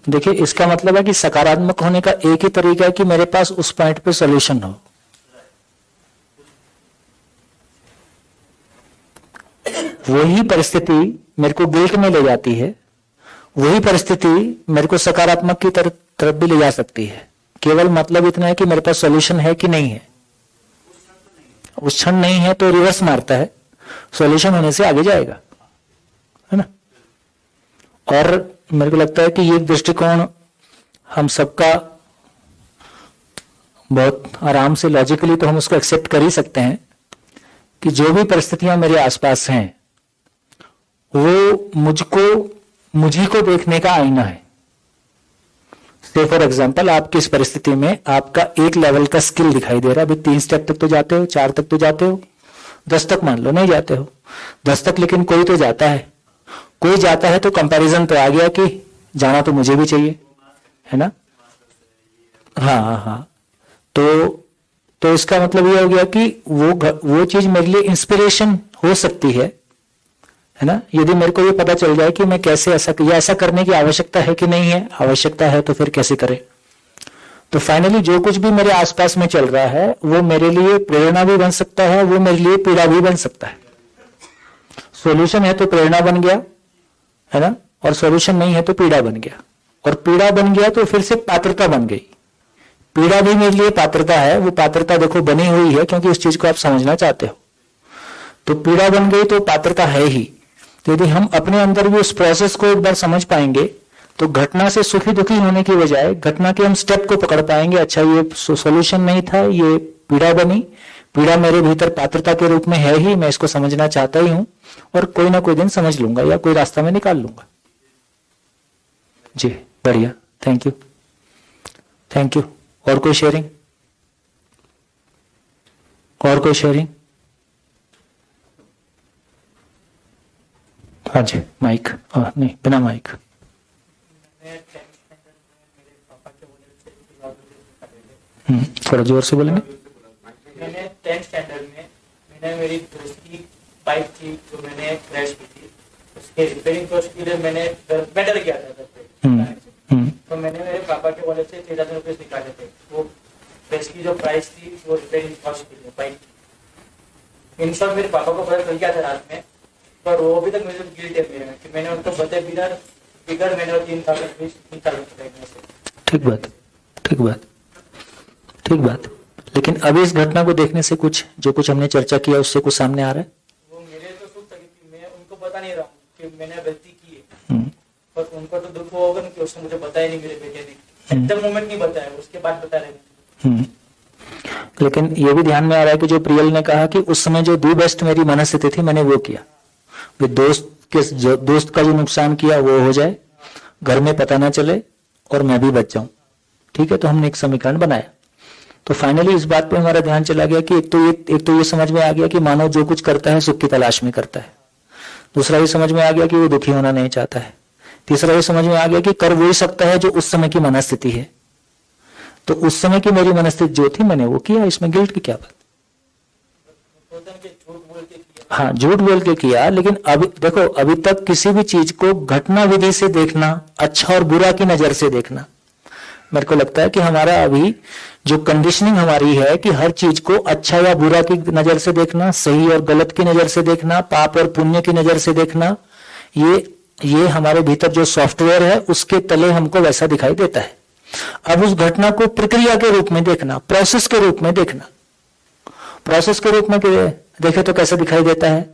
देखिए, इसका मतलब है कि सकारात्मक होने का एक ही तरीका है कि मेरे पास उस पॉइंट पे सॉल्यूशन हो। वही परिस्थिति मेरे को गिल्ट में ले जाती है, वही परिस्थिति मेरे को सकारात्मक की तरफ भी ले जा सकती है। केवल मतलब इतना है कि मेरे पास सॉल्यूशन है कि नहीं है। उस क्षण नहीं है तो रिवर्स मारता है, सॉल्यूशन होने से आगे जाएगा, है ना। और मेरे को लगता है कि ये दृष्टिकोण हम सबका बहुत आराम से लॉजिकली तो हम उसको एक्सेप्ट कर ही सकते हैं कि जो भी परिस्थितियां मेरे आसपास हैं वो मुझी को देखने का आईना है। से फॉर एग्जाम्पल, आप किस परिस्थिति में आपका एक लेवल का स्किल दिखाई दे रहा है। अभी 3 स्टेप तक तो जाते हो, 4 तक तो जाते हो, 10 तक मान लो नहीं जाते हो, 10 तक लेकिन कोई तो जाता है। कोई जाता है तो कंपैरिजन तो आ गया कि जाना तो मुझे भी चाहिए, है ना। हाँ, तो इसका मतलब ये हो गया कि वो चीज मेरे लिए इंस्पिरेशन हो सकती है ना। यदि मेरे को ये पता चल जाए कि मैं कैसे ऐसा करने की आवश्यकता है कि नहीं है, आवश्यकता है तो फिर कैसे करें। तो फाइनली जो कुछ भी मेरे आसपास में चल रहा है वो मेरे लिए प्रेरणा भी बन सकता है, वो मेरे लिए पीड़ा भी बन सकता है। सॉल्यूशन है तो प्रेरणा बन गया, है ना, और सॉल्यूशन नहीं है तो पीड़ा बन गया, और पीड़ा बन गया तो फिर से पात्रता बन गई। पीड़ा भी मेरे लिए पात्रता है, वो पात्रता देखो बनी हुई है क्योंकि उस चीज को आप समझना चाहते हो। तो पीड़ा बन गई तो पात्रता है ही। तो यदि हम अपने अंदर भी उस प्रोसेस को एक बार समझ पाएंगे तो घटना से सुखी दुखी होने की बजाय घटना के हम स्टेप को पकड़ पाएंगे। अच्छा, ये सॉल्यूशन नहीं था, ये पीड़ा बनी, पीड़ा मेरे भीतर पात्रता के रूप में है ही, मैं इसको समझना चाहता ही हूं और कोई ना कोई दिन समझ लूंगा या कोई रास्ता में निकाल लूंगा। जी बढ़िया, थैंक यू, थैंक यू। और कोई शेयरिंग? और कोई शेयरिंग? हाँ जी, माइक। नहीं, बिना माइक। थोड़ा जोर से बोलेंगे। मैंने 10th स्टैंडर्ड में मैंने मेरी दोस्त की बाइक थी जो मैंने क्रैश की थी, उसके रिपेयरिंग कॉस्ट के लिए मैं डर गया था घर पे। तो मैंने मेरे पापा के वॉलेट से 13,000 रुपये निकाले थे। वो क्रैश की जो प्राइस थी वो रिपेयरिंग कॉस्ट के लिए बाइक। इन शॉर्ट मेरे पापा को पता चल गया था रात में, पर वो अभी तक मुझे गिल्ट है मेरे में कि मैंने उनको बताए बिगड़ मैंने 3,000 रुपये से। ठीक बात, ठीक बात, ठीक बात। लेकिन अभी इस घटना को देखने से कुछ जो कुछ हमने चर्चा किया उससे कुछ सामने आ रहा है? वो मेरे तो सुख था कि मैं उनको बता नहीं रहा हूँ कि मैंने गलती की है, पर उनको तो दुख होगा कि उसने मुझे बताया नहीं, मेरे बेटे ने एकदम मोमेंट नहीं बताया, उसके बाद बता रहे। लेकिन ये भी ध्यान में आ रहा है कि जो प्रियल ने कहा कि उस समय जो दी बेस्ट मेरी मनस्थिति थी मैंने वो किया। दोस्त का जो नुकसान किया वो हो जाए, घर में पता ना चले और मैं भी बच जाऊं। ठीक है, तो हमने एक समीकरण बनाया। तो फाइनली इस बात पे हमारा ध्यान चला गया कि एक तो ये समझ में आ गया कि मानव जो कुछ करता है सुख की तलाश में करता है। दूसरा ये समझ में आ गया कि वो दुखी होना नहीं चाहता है। तीसरा ये समझ में आ गया कि कर वो ही सकता है जो उस समय की मनस्थिति है। तो उस समय की मेरी मनस्थिति जो थी मैंने वो किया, इसमें गिल्ट की क्या बात? हाँ, झूठ बोल के किया। लेकिन अभी देखो, अभी तक किसी भी चीज को घटना विधि से देखना, अच्छा और बुरा की नजर से देखना, मेरे को लगता है कि हमारा अभी जो कंडीशनिंग हमारी है कि हर चीज को अच्छा या बुरा की नजर से देखना, सही और गलत की नजर से देखना, पाप और पुण्य की नजर से देखना, ये हमारे भीतर जो सॉफ्टवेयर है उसके तले हमको वैसा दिखाई देता है। अब उस घटना को प्रक्रिया के रूप में देखना, प्रोसेस के रूप में देखना। प्रोसेस के रूप में देखे तो कैसे दिखाई देता है?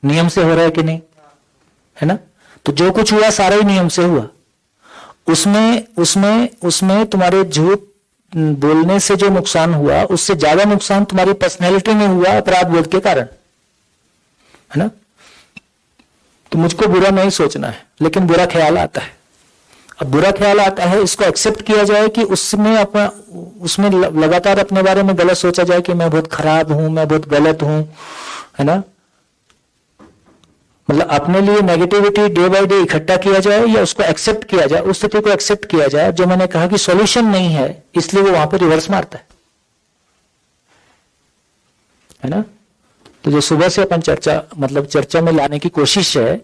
नियम से हो रहा है कि नहीं, है ना। तो जो कुछ हुआ सारा ही नियम से हुआ। उसमें तुम्हारे झूठ बोलने से जो नुकसान हुआ उससे ज्यादा नुकसान तुम्हारी पर्सनैलिटी में हुआ अपराध बोध के कारण, है ना। तो मुझको बुरा नहीं सोचना है, लेकिन बुरा ख्याल आता है। अब बुरा ख्याल आता है, इसको एक्सेप्ट किया जाए कि उसमें लगातार अपने बारे में गलत सोचा जाए कि मैं बहुत खराब हूं, मैं बहुत गलत हूं, है ना। मतलब अपने लिए नेगेटिविटी डे बाय डे इकट्ठा किया जाए या उसको एक्सेप्ट किया जाए, उस स्थिति को एक्सेप्ट किया जाए जो मैंने कहा कि सॉल्यूशन नहीं है, इसलिए वो वहां पर रिवर्स मारता है ना। तो जो सुबह से अपन चर्चा में लाने की कोशिश है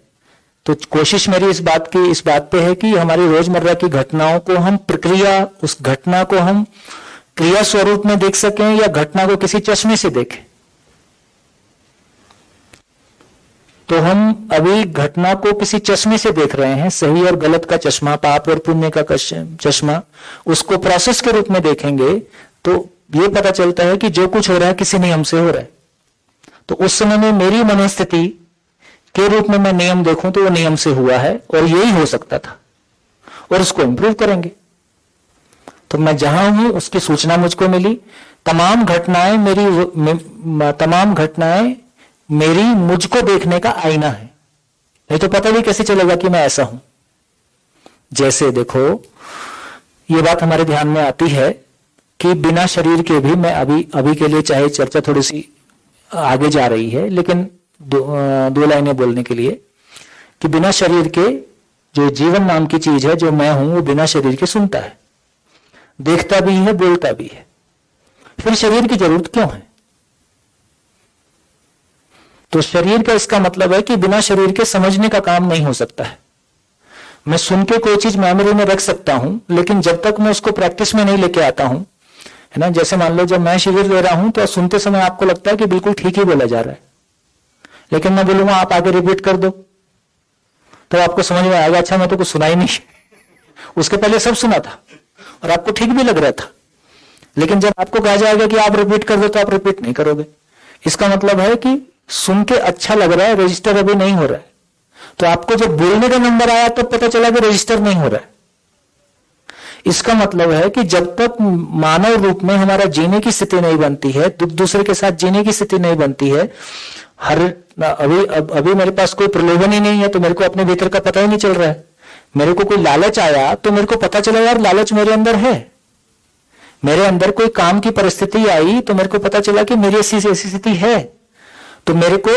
तो कोशिश मेरी इस बात पे है कि हमारी रोजमर्रा की घटनाओं को हम उस घटना को हम क्रिया स्वरूप में देख सकें या घटना को किसी चश्मे से देखें। तो हम अभी घटना को किसी चश्मे से देख रहे हैं, सही और गलत का चश्मा, पाप और पुण्य का चश्मा। उसको प्रोसेस के रूप में देखेंगे तो ये पता चलता है कि जो कुछ हो रहा है किसी नियम से हो रहा है। तो उस समय में मेरी मनोस्थिति के रूप में मैं नियम देखूं तो वो नियम से हुआ है और यही हो सकता था, और उसको इंप्रूव करेंगे। तो मैं जहां हूं उसकी सूचना मुझको मिली। तमाम घटनाएं मेरी मुझको देखने का आईना है। नहीं तो पता भी कैसे चलेगा कि मैं ऐसा हूं। जैसे देखो, ये बात हमारे ध्यान में आती है कि बिना शरीर के भी, मैं अभी के लिए चाहे चर्चा थोड़ी सी आगे जा रही है, लेकिन दो लाइनें बोलने के लिए, कि बिना शरीर के जो जीवन नाम की चीज है, जो मैं हूं, वो बिना शरीर के सुनता है, देखता भी है, बोलता भी है। फिर शरीर की जरूरत क्यों है? तो शरीर का इसका मतलब है कि बिना शरीर के समझने का काम नहीं हो सकता है। मैं सुन के कोई चीज मेमोरी में रख सकता हूं, लेकिन जब तक मैं उसको प्रैक्टिस में नहीं लेके आता हूं, है ना। जैसे मान लो जब मैं शिविर ले रहा हूं तो सुनते समय आपको लगता है कि बिल्कुल ठीक ही बोला जा रहा है, लेकिन मैं बोलूंगा आप आगे रिपीट कर दो, तो आपको समझ में आएगा अच्छा मैं तो कुछ सुना ही नहीं। उसके पहले सब सुना था और आपको ठीक भी लग रहा था, लेकिन जब आपको कहा जाएगा कि आप रिपीट कर दो तो आप रिपीट नहीं करोगे। इसका मतलब है कि सुन के अच्छा लग रहा है, रजिस्टर अभी नहीं हो रहा है। तो आपको जब बोलने का नंबर आया तब पता चला कि रजिस्टर नहीं हो रहा है। इसका मतलब है कि जब तक मानव रूप में हमारा जीने की स्थिति नहीं बनती है, दूसरे के साथ जीने की स्थिति नहीं बनती है, अभी मेरे पास कोई प्रलोभन ही नहीं है तो मेरे को अपने भीतर का पता ही नहीं चल रहा है। मेरे को कोई लालच आया तो मेरे को पता चला यार लालच मेरे अंदर है। मेरे अंदर कोई काम की परिस्थिति आई तो मेरे को पता चला कि मेरी ऐसी स्थिति है। तो मेरे को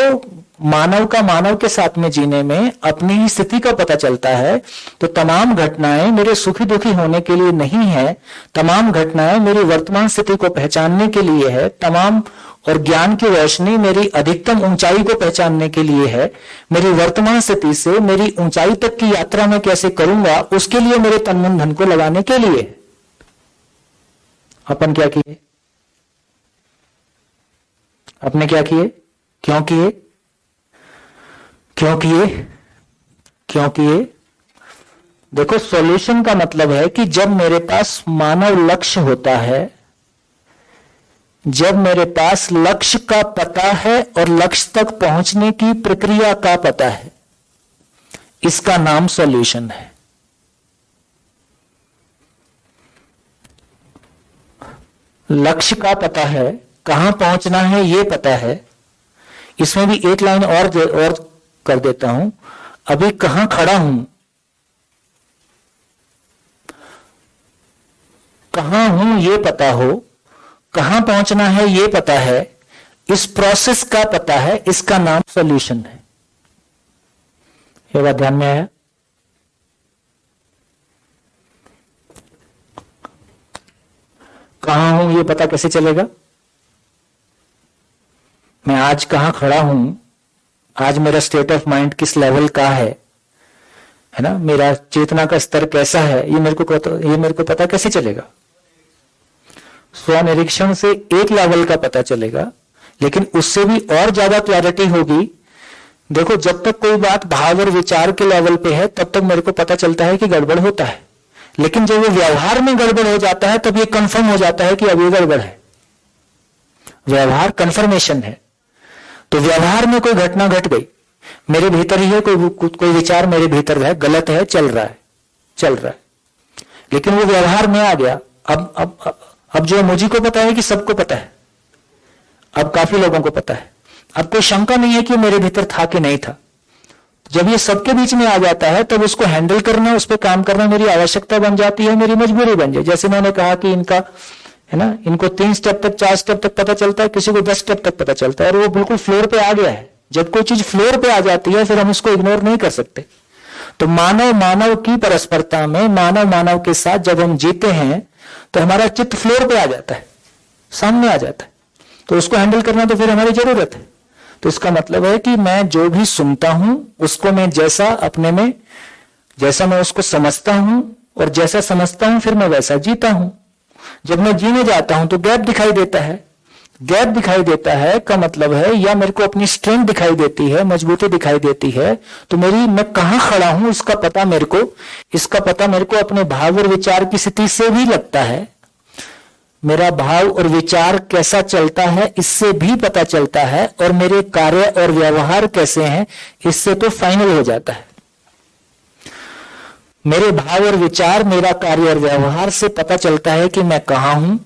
मानव के साथ में जीने में अपनी ही स्थिति का पता चलता है। तो तमाम घटनाएं मेरे सुखी दुखी होने के लिए नहीं है, तमाम घटनाएं मेरी वर्तमान स्थिति को पहचानने के लिए है। तमाम और ज्ञान की रोशनी मेरी अधिकतम ऊंचाई को पहचानने के लिए है। मेरी वर्तमान स्थिति से मेरी ऊंचाई तक की यात्रा में कैसे करूंगा उसके लिए मेरे तन मन धन को लगाने के लिए। अपन क्या किए? अपने क्या किए? क्यों किए? क्यों किए? क्यों किए? देखो, सॉल्यूशन का मतलब है कि जब मेरे पास मानव लक्ष्य होता है, जब मेरे पास लक्ष्य का पता है और लक्ष्य तक पहुंचने की प्रक्रिया का पता है, इसका नाम सॉल्यूशन है। लक्ष्य का पता है, कहां पहुंचना है ये पता है। इसमें भी एक लाइन और कर देता हूं। अभी कहां खड़ा हूं, कहां हूं ये पता हो, कहां पहुंचना है ये पता है, इस प्रोसेस का पता है, इसका नाम सॉल्यूशन है। ये बात ध्यान में आया? कहां हूं ये पता कैसे चलेगा? मैं आज कहां खड़ा हूं, आज मेरा स्टेट ऑफ माइंड किस लेवल का है ना, मेरा चेतना का स्तर कैसा है, ये मेरे को पता कैसे चलेगा? स्वनिरीक्षण से एक लेवल का पता चलेगा, लेकिन उससे भी और ज्यादा क्लैरिटी होगी। देखो, जब तक कोई बात भाव और विचार के लेवल पे है तब तक मेरे को पता चलता है कि गड़बड़ होता है, लेकिन जब वो व्यवहार में गड़बड़ हो जाता है तब ये कंफर्म हो जाता है कि अब ये गड़बड़ है। व्यवहार कंफर्मेशन है। तो व्यवहार में कोई घटना घट गई, मेरे भीतर ही है, कोई विचार मेरे भीतर है, गलत है, चल रहा है, लेकिन वो व्यवहार में आ गया। अब जो मुझे को पता है कि सबको पता है, अब काफी लोगों को पता है, अब कोई शंका नहीं है कि मेरे भीतर था कि नहीं था। जब ये सबके बीच में आ जाता है तब उसको हैंडल करना, उस पर काम करना मेरी आवश्यकता बन जाती है, मेरी मजबूरी बन जाए। जैसे मैंने कहा कि इनका है ना, इनको 3 स्टेप तक 4 स्टेप तक पता चलता है, किसी को 10 स्टेप तक पता चलता है, और वो बिल्कुल फ्लोर पे आ गया है। जब कोई चीज फ्लोर पे आ जाती है फिर हम उसको इग्नोर नहीं कर सकते। तो मानव की परस्परता में मानव के साथ जब हम जीते हैं तो हमारा चित्त फ्लोर पे आ जाता है, सामने आ जाता है। तो उसको हैंडल करना तो फिर हमारी जरूरत है। तो इसका मतलब है कि मैं जो भी सुनता हूं उसको मैं जैसा मैं उसको समझता हूं और जैसा समझता हूं फिर मैं वैसा जीता हूं। जब मैं जीने जाता हूं तो गैप दिखाई देता है। गैप दिखाई देता है का मतलब है या मेरे को अपनी स्ट्रेंथ दिखाई देती है, मजबूती दिखाई देती है, तो मैं कहां खड़ा हूं इसका पता मेरे को अपने भाव और विचार की स्थिति से भी लगता है। मेरा भाव और विचार कैसा चलता है इससे भी पता चलता है, और मेरे कार्य और व्यवहार कैसे हैं इससे तो फाइनल हो जाता है। मेरे भाव और विचार, मेरा कार्य और व्यवहार से पता चलता है कि मैं कहां हूं।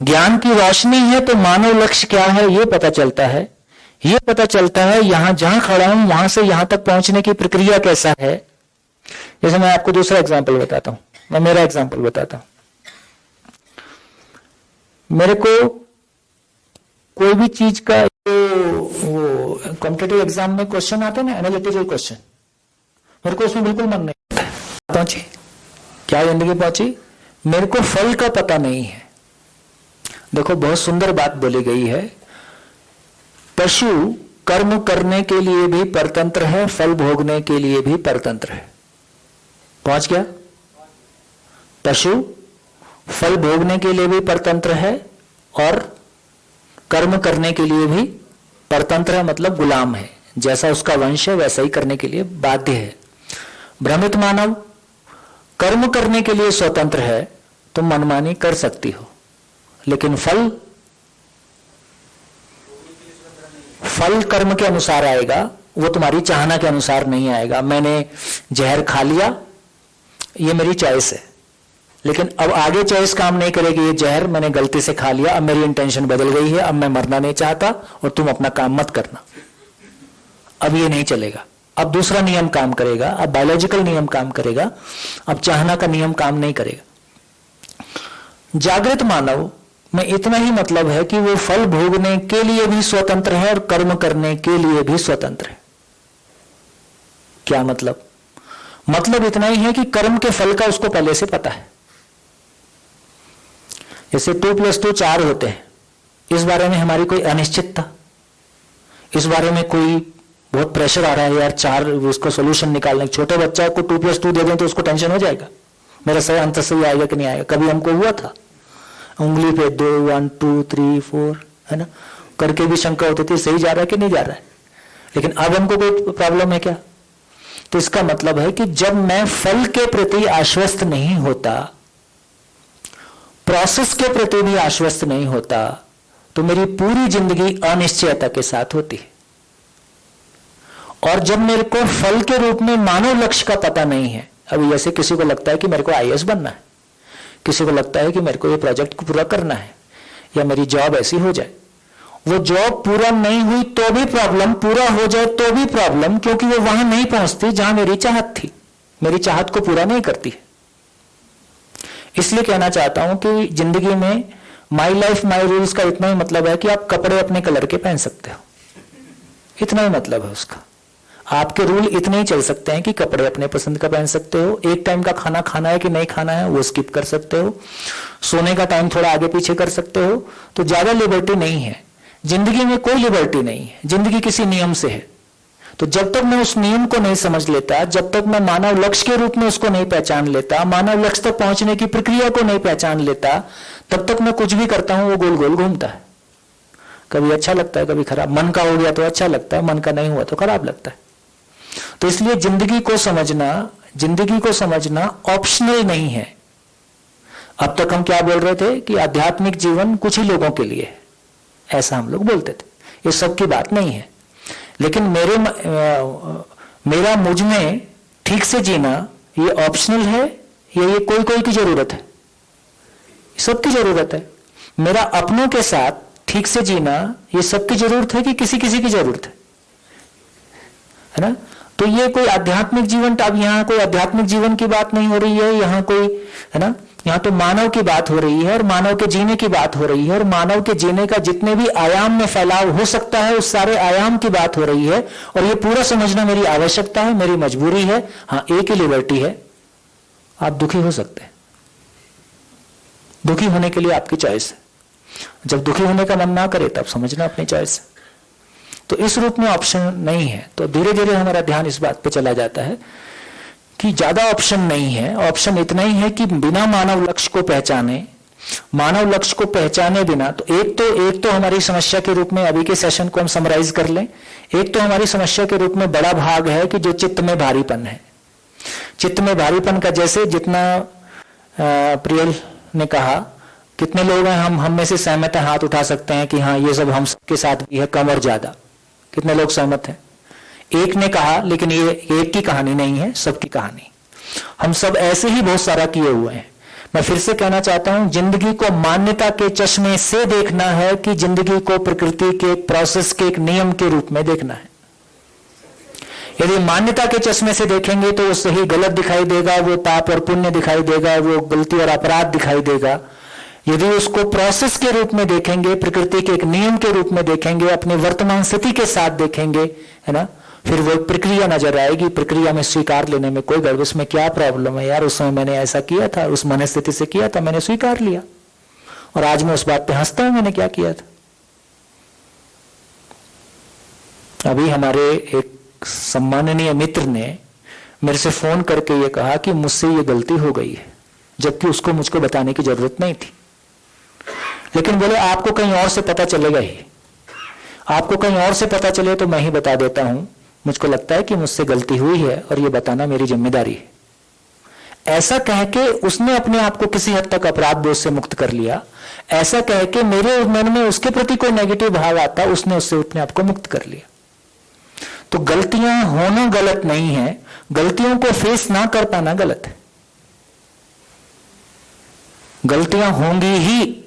ज्ञान की रोशनी है तो मानव लक्ष्य क्या है ये पता चलता है। ये पता चलता है यहां जहां खड़ा हूं वहां से यहां तक पहुंचने की प्रक्रिया कैसा है। जैसे मैं आपको दूसरा एग्जांपल बताता हूं, मैं मेरा एग्जांपल बताता हूं। मेरे को कोई भी चीज का वो कॉम्पिटिटिव एग्जाम में क्वेश्चन आते हैं ना, एनालिटिकल क्वेश्चन, मेरे को उसमें बिल्कुल मन नहीं पहुंची। क्या जिंदगी पहुंची? मेरे को फल का पता नहीं है। देखो बहुत सुंदर बात बोली गई है, पशु कर्म करने के लिए भी परतंत्र है, फल भोगने के लिए भी परतंत्र है। पहुंच गया? पशु फल भोगने के लिए भी परतंत्र है और कर्म करने के लिए भी परतंत्र है, मतलब गुलाम है। जैसा उसका वंश है वैसा ही करने के लिए बाध्य है। भ्रमित मानव कर्म करने के लिए स्वतंत्र है, तुम मनमानी कर सकती हो, लेकिन फल कर्म के अनुसार आएगा, वो तुम्हारी चाहना के अनुसार नहीं आएगा। मैंने जहर खा लिया, ये मेरी चॉइस है, लेकिन अब आगे चॉइस काम नहीं करेगी। ये जहर मैंने गलती से खा लिया, अब मेरी इंटेंशन बदल गई है, अब मैं मरना नहीं चाहता और तुम अपना काम मत करना। अब ये नहीं चलेगा, अब दूसरा नियम काम करेगा, अब बायोलॉजिकल नियम काम करेगा, अब चाहना का नियम काम नहीं करेगा। जागृत मानव में इतना ही मतलब है कि वो फल भोगने के लिए भी स्वतंत्र है और कर्म करने के लिए भी स्वतंत्र है। क्या मतलब? मतलब इतना ही है कि कर्म के फल का उसको पहले से पता है। जैसे 2 + 2 4 होते हैं, इस बारे में हमारी कोई अनिश्चितता, इस बारे में कोई बहुत प्रेशर आ रहा है यार 4 उसको सोल्यूशन निकालने। छोटे बच्चा को 2 + 2 दे दें तो उसको टेंशन हो जाएगा, मेरा सही आंसर सही आएगा कि नहीं आएगा। कभी हमको हुआ था, उंगली पे 2 1 2 3 4 है ना, करके भी शंका होती थी सही जा रहा है कि नहीं जा रहा है। लेकिन अब हमको कोई प्रॉब्लम है क्या? तो इसका मतलब है कि जब मैं फल के प्रति आश्वस्त नहीं होता, प्रोसेस के प्रति भी आश्वस्त नहीं होता, तो मेरी पूरी जिंदगी अनिश्चयता के साथ होती है। और जब मेरे को फल के रूप में मानव लक्ष्य का पता नहीं है, अभी जैसे किसी को लगता है कि मेरे को IAS बनना है, किसी को लगता है कि मेरे को ये प्रोजेक्ट को पूरा करना है, या मेरी जॉब ऐसी हो जाए, वो जॉब पूरा नहीं हुई तो भी प्रॉब्लम, पूरा हो जाए तो भी प्रॉब्लम, क्योंकि वो वहां नहीं पहुंचती जहां मेरी चाहत थी, मेरी चाहत को पूरा नहीं करती। इसलिए कहना चाहता हूं कि जिंदगी में माई लाइफ माई रूल्स का इतना ही मतलब है कि आप कपड़े अपने कलर के पहन सकते हो, इतना ही मतलब है उसका। आपके रूल इतने ही चल सकते हैं कि कपड़े अपने पसंद का पहन सकते हो, एक टाइम का खाना खाना है कि नहीं खाना है वो स्किप कर सकते हो, सोने का टाइम थोड़ा आगे पीछे कर सकते हो। तो ज्यादा लिबर्टी नहीं है जिंदगी में, कोई लिबर्टी नहीं है। जिंदगी किसी नियम से है। तो जब तक मैं उस नियम को नहीं समझ लेता, जब तक मैं मानव लक्ष्य के रूप में उसको नहीं पहचान लेता, मानव लक्ष्य तक पहुंचने की प्रक्रिया को नहीं पहचान लेता, तब तक मैं कुछ भी करता हूं वो गोल गोल घूमता है। कभी अच्छा लगता है, कभी खराब। मन का हो गया तो अच्छा लगता है, मन का नहीं हुआ तो खराब लगता है। तो इसलिए जिंदगी को समझना ऑप्शनल नहीं है। अब तक हम क्या बोल रहे थे कि आध्यात्मिक जीवन कुछ ही लोगों के लिए है, ऐसा हम लोग बोलते थे। ये सब की बात नहीं है। लेकिन मेरा मुझ में ठीक से जीना ये ऑप्शनल है या ये कोई कोई की जरूरत है? सबकी जरूरत है। मेरा अपनों के साथ ठीक से जीना ये सबकी जरूरत है कि किसी किसी की जरूरत है ना? तो ये कोई आध्यात्मिक जीवन, अब यहाँ कोई आध्यात्मिक जीवन की बात नहीं हो रही है, यहाँ कोई है ना, यहाँ तो मानव की बात हो रही है और मानव के जीने की बात हो रही है, और मानव के जीने का जितने भी आयाम में फैलाव हो सकता है उस सारे आयाम की बात हो रही है। और ये पूरा समझना मेरी आवश्यकता है, मेरी मजबूरी है। हाँ, एक ही लिबर्टी है, आप दुखी हो सकते हैं। दुखी होने के लिए आपकी चॉइस है। जब दुखी होने का मन ना करे तब समझना अपनी चॉइस है। तो इस रूप में ऑप्शन नहीं है। तो धीरे धीरे हमारा ध्यान इस बात पे चला जाता है कि ज्यादा ऑप्शन नहीं है, ऑप्शन इतना ही है कि बिना मानव लक्ष्य को पहचाने, मानव लक्ष्य को पहचाने बिना, तो एक तो हमारी समस्या के रूप में अभी के सेशन को हम समराइज कर लें। एक तो हमारी समस्या के रूप में बड़ा भाग है कि जो चित्त में भारीपन है। चित्त में भारीपन का जैसे जितना प्रियल ने कहा, कितने लोग हैं हम में से सहमत हैं, हाथ उठा सकते हैं कि हाँ ये सब हम सबके साथ भी है, कम और ज्यादा। कितने लोग सहमत हैं? एक ने कहा, लेकिन ये एक की कहानी नहीं है, सबकी कहानी। हम सब ऐसे ही बहुत सारा किए हुए हैं। मैं फिर से कहना चाहता हूं, जिंदगी को मान्यता के चश्मे से देखना है कि जिंदगी को प्रकृति के प्रोसेस के एक नियम के रूप में देखना है। यदि मान्यता के चश्मे से देखेंगे तो वो सही गलत दिखाई देगा, वो पाप और पुण्य दिखाई देगा, वो गलती और अपराध दिखाई देगा। यदि उसको प्रोसेस के रूप में देखेंगे, प्रकृति के एक नियम के रूप में देखेंगे, अपने वर्तमान स्थिति के साथ देखेंगे, है ना, फिर वो प्रक्रिया नजर आएगी। प्रक्रिया में स्वीकार लेने में कोई गड़बड़, उसमें क्या प्रॉब्लम है यार, उस समय मैंने ऐसा किया था, उस मनस्थिति से किया था, मैंने स्वीकार लिया और आज मैं उस बात पे हंसता हूं मैंने क्या किया था। अभी हमारे एक सम्माननीय मित्र ने मेरे से फोन करके ये कहा कि मुझसे ये गलती हो गई है, जबकि उसको मुझको बताने की जरूरत नहीं थी। लेकिन बोले आपको कहीं और से पता चलेगा ही, आपको कहीं और से पता चले तो मैं ही बता देता हूं, मुझको लगता है कि मुझसे गलती हुई है और ये बताना मेरी जिम्मेदारी है। ऐसा कह के उसने अपने आप को किसी हद तक अपराध बोध से मुक्त कर लिया। ऐसा कह के मेरे मन में उसके प्रति कोई नेगेटिव भाव आता, उसने उससे अपने आप को मुक्त कर लिया। तो गलतियां होना गलत नहीं है, गलतियों को फेस ना कर पाना गलत है। गलतियां होंगी ही,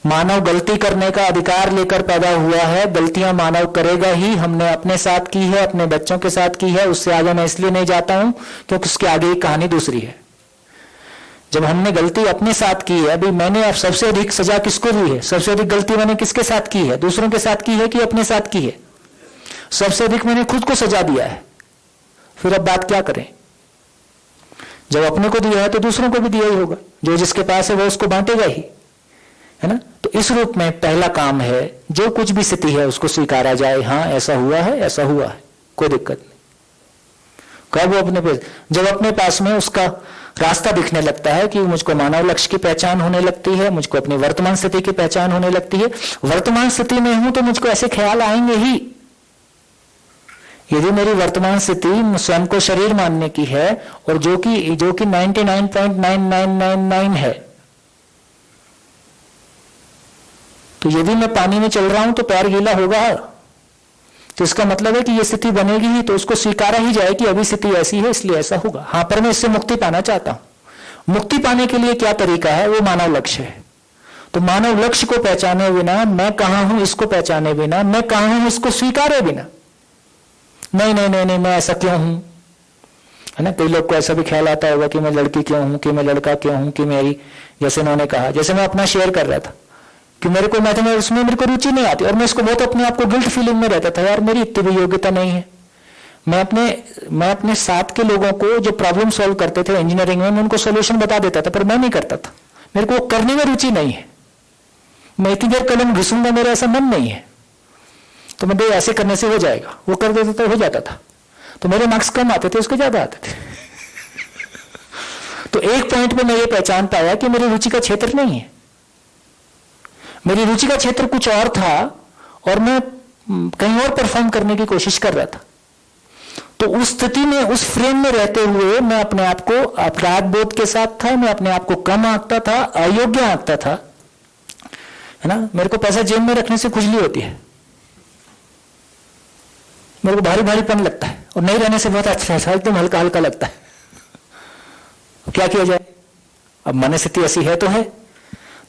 मानव गलती करने का अधिकार लेकर पैदा हुआ है, गलतियां मानव करेगा ही। हमने अपने साथ की है, अपने बच्चों के साथ की है, उससे आगे मैं इसलिए नहीं जाता हूं क्योंकि उसके आगे की कहानी दूसरी है। जब हमने गलती अपने साथ की है, अभी मैंने अब सबसे अधिक सजा किसको दी है? सबसे अधिक गलती मैंने किसके साथ की है? दूसरों के साथ की है कि अपने साथ की है? सबसे अधिक मैंने खुद को सजा दिया है। फिर अब बात क्या करें? जब अपने को दिया है तो दूसरों को भी दिया ही होगा, जो जिसके पास है वो उसको बांटेगा ही, है ना। तो इस रूप में पहला काम है, जो कुछ भी स्थिति है उसको स्वीकारा जाए, हाँ ऐसा हुआ है, ऐसा हुआ है, कोई दिक्कत नहीं। कब वो अपने पे, जब अपने पास में उसका रास्ता दिखने लगता है कि मुझको मानव लक्ष्य की पहचान होने लगती है, मुझको अपनी वर्तमान स्थिति की पहचान होने लगती है। वर्तमान स्थिति में हूं तो मुझको ऐसे ख्याल आएंगे ही। यदि मेरी वर्तमान स्थिति स्वयं को शरीर मानने की है और जो कि 99.9999 है, तो यदि मैं पानी में चल रहा हूं तो पैर गीला होगा, तो इसका मतलब है कि ये स्थिति बनेगी ही, तो उसको स्वीकारा ही जाए कि अभी स्थिति ऐसी है इसलिए ऐसा होगा। हाँ, पर मैं इससे मुक्ति पाना चाहता हूं। मुक्ति पाने के लिए क्या तरीका है? वो मानव लक्ष्य है। तो मानव लक्ष्य को पहचाने बिना, मैं कहां हूं इसको पहचाने बिना, मैं कहां हूं इसको स्वीकारे बिना, नहीं नहीं नहीं नहीं मैं ऐसा क्यों हूं, है ना। कई लोग को ऐसा भी ख्याल आता होगा कि मैं लड़की क्यों हूं, कि मैं लड़का क्यों हूं, कि मेरी, जैसे उन्होंने कहा, जैसे मैं अपना शेयर कर रहा था कि मेरे को मैथमेटिक्स में मेरे को रुचि नहीं आती और मैं इसको बहुत अपने आप को गिल्ट फीलिंग में रहता था, यार मेरी इतनी भी योग्यता नहीं है। मैं अपने साथ के लोगों को जो प्रॉब्लम सॉल्व करते थे इंजीनियरिंग में, मैं उनको सोल्यूशन बता देता था, पर मैं नहीं करता था। मेरे को करने में रुचि नहीं है, मैं इतनी देर कलम घिसूंगा, मेरा ऐसा मन नहीं है, तो मैं ऐसे करने से हो जाएगा, वो कर देता तो हो जाता था। तो मेरे मार्क्स कम आते थे, उसके ज्यादा आते थे। तो एक पॉइंट पे मैं ये पहचान पाया कि मेरी रुचि का क्षेत्र नहीं है, मेरी रुचि का क्षेत्र कुछ और था और मैं कहीं और परफॉर्म करने की कोशिश कर रहा था। तो उस स्थिति में, उस फ्रेम में रहते हुए मैं अपने आप को अपराध बोध के साथ था, मैं अपने आप को कम आंकता था, अयोग्य आंकता था, है ना। मेरे को पैसा जेब में रखने से खुजली होती है, मेरे को भारी भारीपन लगता है, और नहीं रहने से बहुत अच्छा है, एकदम हल्का हल्का लगता है। क्या किया जाए? अब मन स्थिति ऐसी है तो है,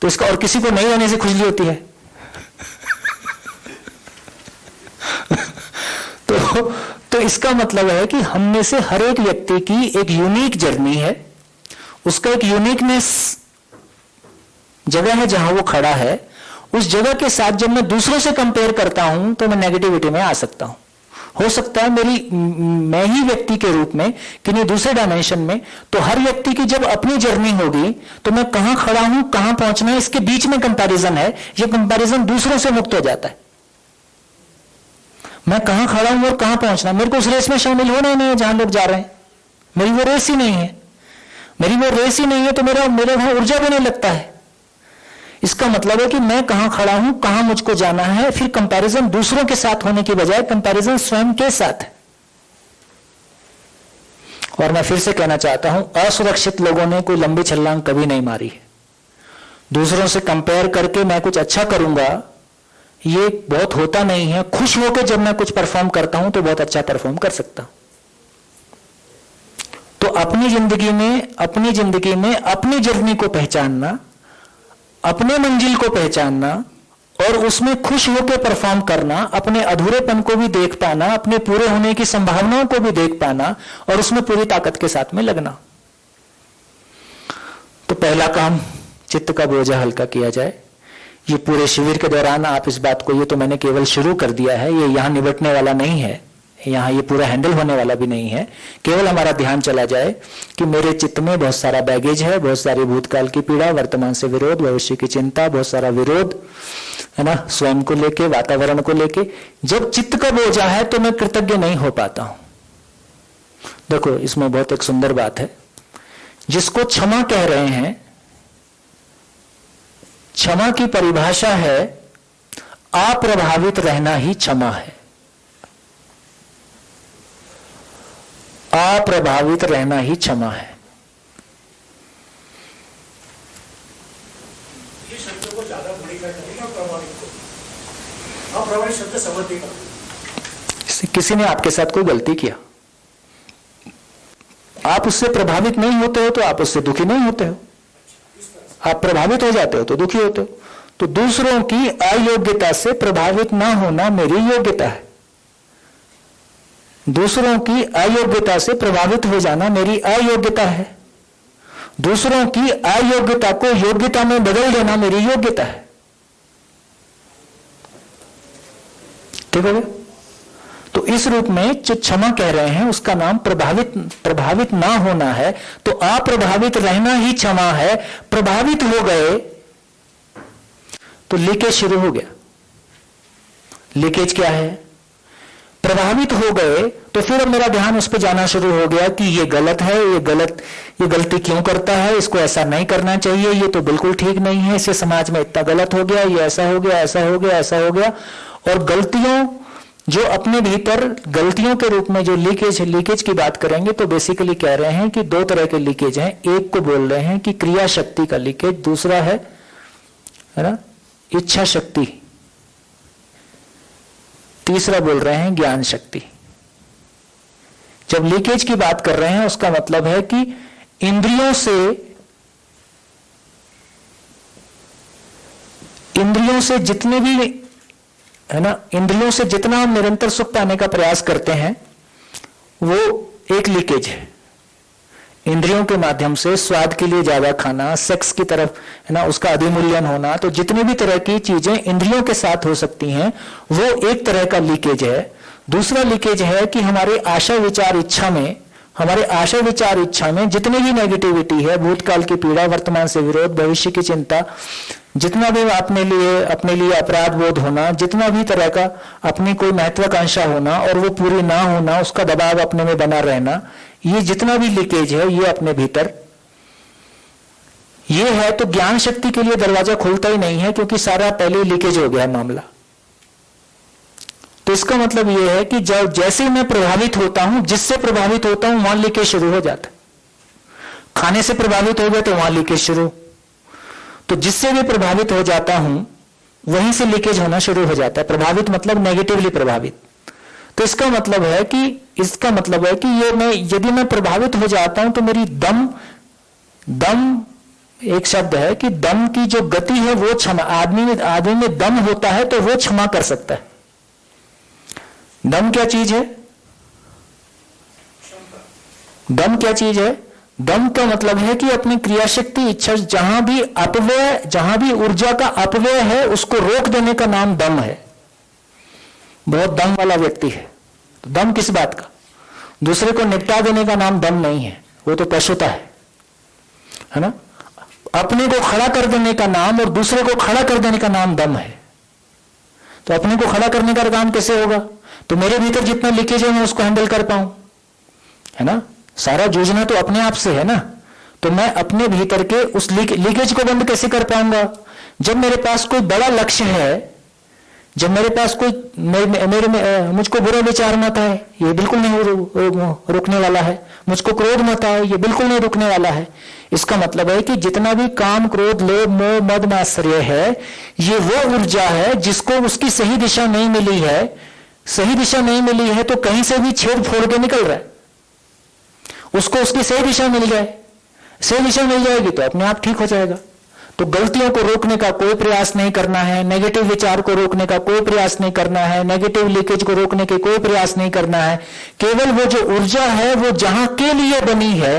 तो इसका, और किसी को नहीं रहने से खुजली होती है। तो इसका मतलब है कि हम में से हर एक व्यक्ति की एक यूनिक जर्नी है, उसका एक यूनिकनेस जगह है जहां वो खड़ा है। उस जगह के साथ जब मैं दूसरों से कंपेयर करता हूं तो मैं नेगेटिविटी में आ सकता हूं। हो सकता है मैं ही व्यक्ति के रूप में किन्हीं दूसरे डायमेंशन में, तो हर व्यक्ति की जब अपनी जर्नी होगी तो मैं कहां खड़ा हूं, कहां पहुंचना है, इसके बीच में कंपैरिजन है। ये कंपैरिजन दूसरों से मुक्त हो जाता है। मैं कहां खड़ा हूं और कहां पहुंचना, मेरे को उस रेस में शामिल होना ही नहीं है जहां लोग जा रहे हैं। मेरी वो रेस ही नहीं है, मेरी वो रेस ही नहीं है, तो मेरे वहां ऊर्जा भी नहीं लगता है। इसका मतलब है कि मैं कहां खड़ा हूं, कहां मुझको जाना है। फिर कंपैरिजन दूसरों के साथ होने की बजाय कंपैरिजन स्वयं के साथ है। और मैं फिर से कहना चाहता हूं, असुरक्षित लोगों ने कोई लंबी छलांग कभी नहीं मारी है। दूसरों से कंपेयर करके मैं कुछ अच्छा करूंगा, ये बहुत होता नहीं है। खुश होकर जब मैं कुछ परफॉर्म करता हूं तो बहुत अच्छा परफॉर्म कर सकता हूं। तो अपनी जिंदगी में अपनी जर्नी को पहचानना, अपने मंजिल को पहचानना और उसमें खुश होकर परफॉर्म करना, अपने अधूरेपन को भी देख पाना, अपने पूरे होने की संभावनाओं को भी देख पाना और उसमें पूरी ताकत के साथ में लगना। तो पहला काम, चित्त का बोझा हल्का किया जाए। ये पूरे शिविर के दौरान आप इस बात को, ये तो मैंने केवल शुरू कर दिया है, ये यहां निबटने वाला नहीं है, यहां ये पूरा हैंडल होने वाला भी नहीं है। केवल हमारा ध्यान चला जाए कि मेरे चित्त में बहुत सारा बैगेज है, बहुत सारी भूतकाल की पीड़ा, वर्तमान से विरोध, भविष्य की चिंता, बहुत सारा विरोध है ना, स्वयं को लेके, वातावरण को लेके। जब चित्त का बोझा है तो मैं कृतज्ञ नहीं हो पाता हूं। देखो, इसमें बहुत एक सुंदर बात है। जिसको क्षमा कह रहे हैं, क्षमा की परिभाषा है अप्रभावित रहना ही क्षमा है। अप्रभावित रहना ही क्षमा है। ये शब्द को ज्यादा मॉडिफाई करेंगे और प्रभावित को अप्रभावित शब्द समझ देगा। किसी ने आपके साथ कोई गलती किया, आप उससे प्रभावित नहीं होते हो तो आप उससे दुखी नहीं होते हो। आप प्रभावित हो जाते हो तो दुखी होते हो। तो दूसरों की अयोग्यता से प्रभावित ना होना मेरी योग्यता है। दूसरों की अयोग्यता से प्रभावित हो जाना मेरी अयोग्यता है। दूसरों की अयोग्यता को योग्यता में बदल देना मेरी योग्यता है। ठीक हो गया? तो इस रूप में जो क्षमा कह रहे हैं उसका नाम प्रभावित ना होना है। तो अप्रभावित रहना ही क्षमा है। प्रभावित हो गए तो लीकेज शुरू हो गया। लीकेज क्या है? प्रभावित हो गए तो फिर अब मेरा ध्यान उस पर जाना शुरू हो गया कि ये गलत है, ये गलती क्यों करता है, इसको ऐसा नहीं करना चाहिए, ये तो बिल्कुल ठीक नहीं है, इससे समाज में इतना गलत हो गया, ये ऐसा हो गया, ऐसा हो गया, ऐसा हो गया। और गलतियों जो अपने भीतर गलतियों के रूप में जो लीकेज की बात करेंगे तो बेसिकली कह रहे हैं कि दो तरह के लीकेज हैं। एक को बोल रहे हैं कि क्रिया शक्ति का लीकेज, दूसरा है ना इच्छा शक्ति, तीसरा बोल रहे हैं ज्ञान शक्ति। जब लीकेज की बात कर रहे हैं उसका मतलब है कि इंद्रियों से जितने भी है ना, इंद्रियों से जितना हम निरंतर सुख पाने का प्रयास करते हैं वो एक लीकेज है। इंद्रियों के माध्यम से स्वाद के लिए ज्यादा खाना, सेक्स की तरफ है ना उसका अधिमूल्यन होना, तो जितनी भी तरह की चीजें इंद्रियों के साथ हो सकती हैं वो एक तरह का लीकेज है। दूसरा लीकेज है कि हमारे आशा विचार इच्छा में जितनी भी नेगेटिविटी है, भूतकाल की पीड़ा, वर्तमान से विरोध, भविष्य की चिंता, जितना भी अपने लिए अपराध बोध होना, जितना भी तरह का अपनी कोई महत्वाकांक्षा होना और वो पूरी ना होना, उसका दबाव अपने में बना रहना, ये जितना भी लीकेज है ये अपने भीतर ये है। तो ज्ञान शक्ति के लिए दरवाजा खुलता ही नहीं है क्योंकि सारा पहले ही लीकेज हो गया मामला। तो इसका मतलब यह है कि जब जैसे ही मैं प्रभावित होता हूं, जिससे प्रभावित होता हूं वहां लीकेज शुरू हो जाता है। खाने से प्रभावित हो गए तो वहां लीकेज शुरू, तो जिससे भी प्रभावित हो जाता हूं वहीं से लीकेज होना शुरू हो जाता है। प्रभावित मतलब नेगेटिवली प्रभावित। तो इसका मतलब है कि यदि मैं प्रभावित हो जाता हूं तो मेरी दम एक शब्द है कि दम की जो गति है वो क्षमा, आदमी में दम होता है तो वो क्षमा कर सकता है। दम क्या चीज है? दम क्या चीज है? दम का मतलब है कि अपनी क्रियाशक्ति इच्छा, जहां भी ऊर्जा का अपव्यय है उसको रोक देने का नाम दम है। बहुत दम वाला व्यक्ति है। तो दम किस बात का? दूसरे को निपटा देने का नाम दम नहीं है, वो तो पशुता है ना। अपने को खड़ा कर देने का नाम और दूसरे को खड़ा कर देने का नाम दम है। तो अपने को खड़ा करने का काम कैसे होगा? तो मेरे भीतर जितना लीकेज है मैं उसको हैंडल कर पाऊं, है ना। सारा जूझना तो अपने आप से है ना। तो मैं अपने भीतर के उस लीकेज को बंद कैसे कर पाऊंगा? जब मेरे पास कोई बड़ा लक्ष्य है, जब मेरे पास कोई मुझको बुरा विचार मत आए, ये बिल्कुल नहीं रुकने वाला है। मुझको क्रोध मत आए, ये बिल्कुल नहीं रुकने वाला है। इसका मतलब है कि जितना भी काम, क्रोध, लोभ, मोह, मद, मात्सर्य है, ये वो ऊर्जा है जिसको उसकी सही दिशा नहीं मिली है। सही दिशा नहीं मिली है तो कहीं से भी छेद फोड़ के निकल रहा है। उसको उसकी सही दिशा मिल जाए, सही दिशा मिल जाएगी तो अपने आप ठीक हो जाएगा। तो गलतियों को रोकने का कोई प्रयास नहीं करना है, नेगेटिव विचार को रोकने का कोई प्रयास नहीं करना है, नेगेटिव लीकेज को रोकने के कोई प्रयास नहीं करना है। केवल वो जो ऊर्जा है वो जहां के लिए बनी है,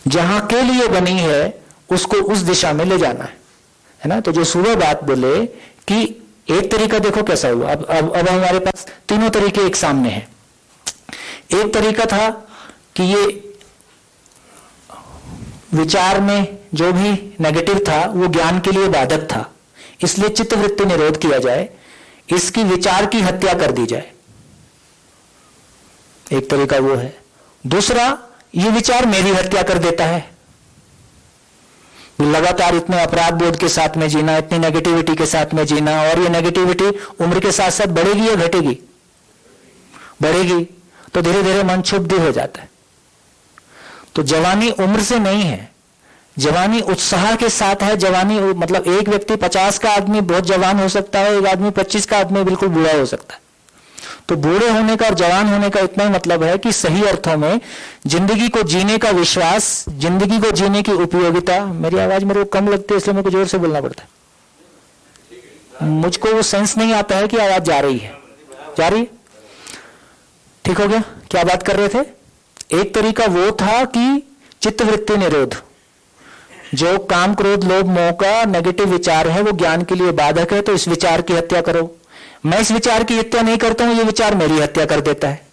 जहां के लिए बनी है उसको उस दिशा में ले जाना है ना। तो जो सुबह बात बोले कि एक तरीका देखो कैसा हुआ। अब हमारे पास तीनों तरीके एक सामने हैं। एक तरीका था कि ये विचार में जो भी नेगेटिव था वो ज्ञान के लिए बाधक था, इसलिए चित्तवृत्ति निरोध किया जाए, इसकी विचार की हत्या कर दी जाए। एक तरीका वो है। दूसरा, ये विचार मेरी हत्या कर देता है। लगातार इतने अपराध बोध के साथ में जीना, इतनी नेगेटिविटी के साथ में जीना, और ये नेगेटिविटी उम्र के साथ साथ बढ़ेगी या घटेगी? बढ़ेगी। तो धीरे धीरे मन क्षुब्ध हो जाता है। तो जवानी उम्र से नहीं है, जवानी उत्साह के साथ है। जवानी मतलब एक व्यक्ति 50 का आदमी बहुत जवान हो सकता है, एक आदमी 25 का आदमी बिल्कुल बूढ़ा हो सकता है। तो बूढ़े होने का और जवान होने का इतना ही मतलब है कि सही अर्थों में जिंदगी को जीने का विश्वास, जिंदगी को जीने की उपयोगिता। मेरी आवाज मेरे को कम लगती है इसलिए मेरे को जोर से बोलना पड़ता है। मुझको वो सेंस नहीं आता है कि आवाज जा रही है। जा रही? ठीक हो गया? क्या बात कर रहे थे? एक तरीका वो था कि चित्तवृत्ति निरोध, जो काम, क्रोध, लोभ, मोह का नेगेटिव विचार है वो ज्ञान के लिए बाधक है, तो इस विचार की हत्या करो। मैं इस विचार की हत्या नहीं करता हूं, ये विचार मेरी हत्या कर देता है।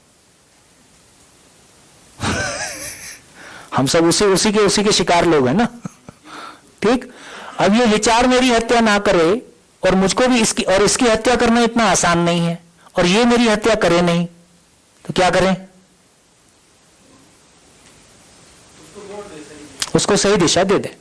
हम सब उसी के शिकार लोग हैं ना। ठीक। अब ये विचार मेरी हत्या ना करे और मुझको भी इसकी हत्या करना इतना आसान नहीं है, और ये मेरी हत्या करे नहीं, तो क्या करें? उसको सही दिशा दे दे।